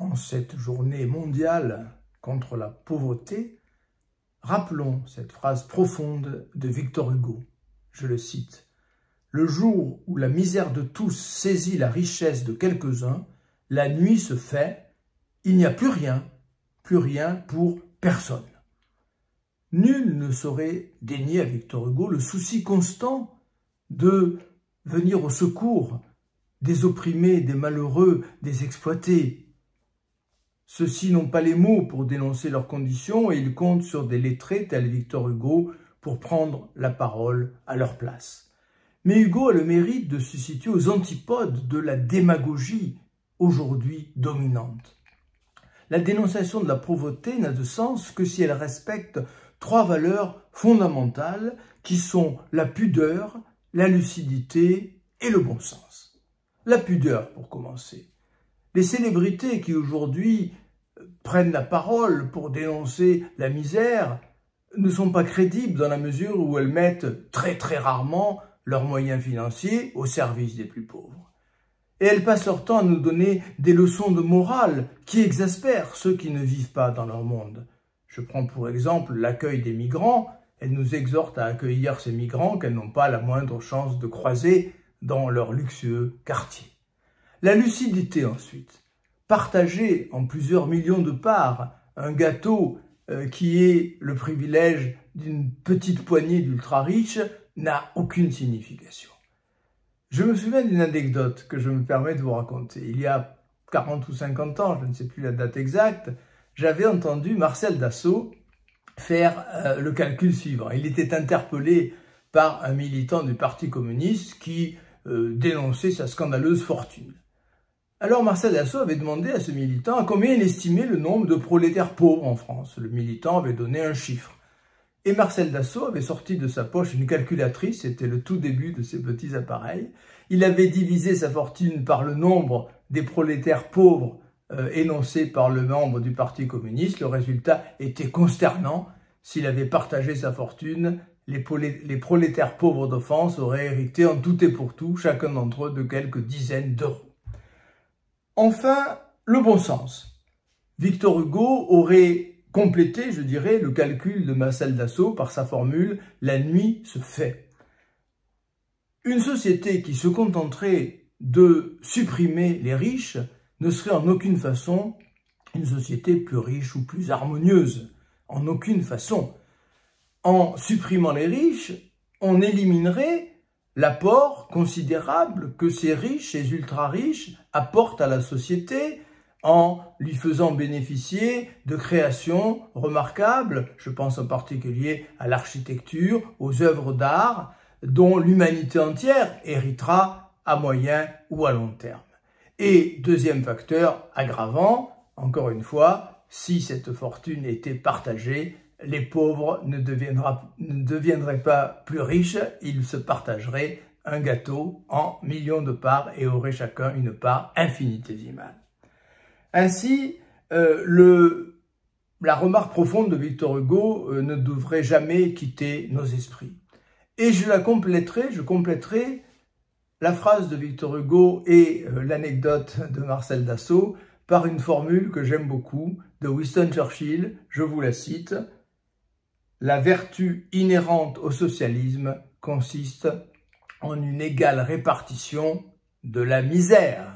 En cette journée mondiale contre la pauvreté, rappelons cette phrase profonde de Victor Hugo. Je le cite. « Le jour où la misère de tous saisit la richesse de quelques-uns, la nuit se fait, il n'y a plus rien pour personne. » Nul ne saurait dénier à Victor Hugo le souci constant de venir au secours des opprimés, des malheureux, des exploités. Ceux-ci n'ont pas les mots pour dénoncer leurs conditions et ils comptent sur des lettrés tels Victor Hugo pour prendre la parole à leur place. Mais Hugo a le mérite de se situer aux antipodes de la démagogie aujourd'hui dominante. La dénonciation de la pauvreté n'a de sens que si elle respecte trois valeurs fondamentales qui sont la pudeur, la lucidité et le bon sens. La pudeur pour commencer. Les célébrités qui aujourd'hui prennent la parole pour dénoncer la misère ne sont pas crédibles dans la mesure où elles mettent très rarement leurs moyens financiers au service des plus pauvres. Et elles passent leur temps à nous donner des leçons de morale qui exaspèrent ceux qui ne vivent pas dans leur monde. Je prends pour exemple l'accueil des migrants. Elles nous exhortent à accueillir ces migrants qu'elles n'ont pas la moindre chance de croiser dans leur luxueux quartier. La lucidité ensuite. Partager en plusieurs millions de parts un gâteau qui est le privilège d'une petite poignée d'ultra-riches n'a aucune signification. Je me souviens d'une anecdote que je me permets de vous raconter. Il y a 40 ou 50 ans, je ne sais plus la date exacte, j'avais entendu Marcel Dassault faire le calcul suivant. Il était interpellé par un militant du Parti communiste qui dénonçait sa scandaleuse fortune. Alors Marcel Dassault avait demandé à ce militant à combien il estimait le nombre de prolétaires pauvres en France. Le militant avait donné un chiffre. Et Marcel Dassault avait sorti de sa poche une calculatrice, c'était le tout début de ces petits appareils. Il avait divisé sa fortune par le nombre des prolétaires pauvres énoncés par le membre du Parti communiste. Le résultat était consternant. S'il avait partagé sa fortune, les prolétaires pauvres de France auraient hérité en tout et pour tout, chacun d'entre eux, de quelques dizaines d'euros. Enfin, le bon sens. Victor Hugo aurait complété, je dirais, le calcul de Marcel Dassault par sa formule « la nuit se fait ». Une société qui se contenterait de supprimer les riches ne serait en aucune façon une société plus riche ou plus harmonieuse. En aucune façon. En supprimant les riches, on éliminerait l'apport considérable que ces riches, ces ultra-riches, apportent à la société en lui faisant bénéficier de créations remarquables, je pense en particulier à l'architecture, aux œuvres d'art, dont l'humanité entière héritera à moyen ou à long terme. Et deuxième facteur aggravant, encore une fois, si cette fortune était partagée, les pauvres ne deviendraient pas plus riches, ils se partageraient un gâteau en millions de parts et auraient chacun une part infinitésimale. Ainsi, la remarque profonde de Victor Hugo ne devrait jamais quitter nos esprits. Et je compléterai la phrase de Victor Hugo et l'anecdote de Marcel Dassault par une formule que j'aime beaucoup de Winston Churchill, je vous la cite. La vertu inhérente au socialisme consiste en une égale répartition de la misère.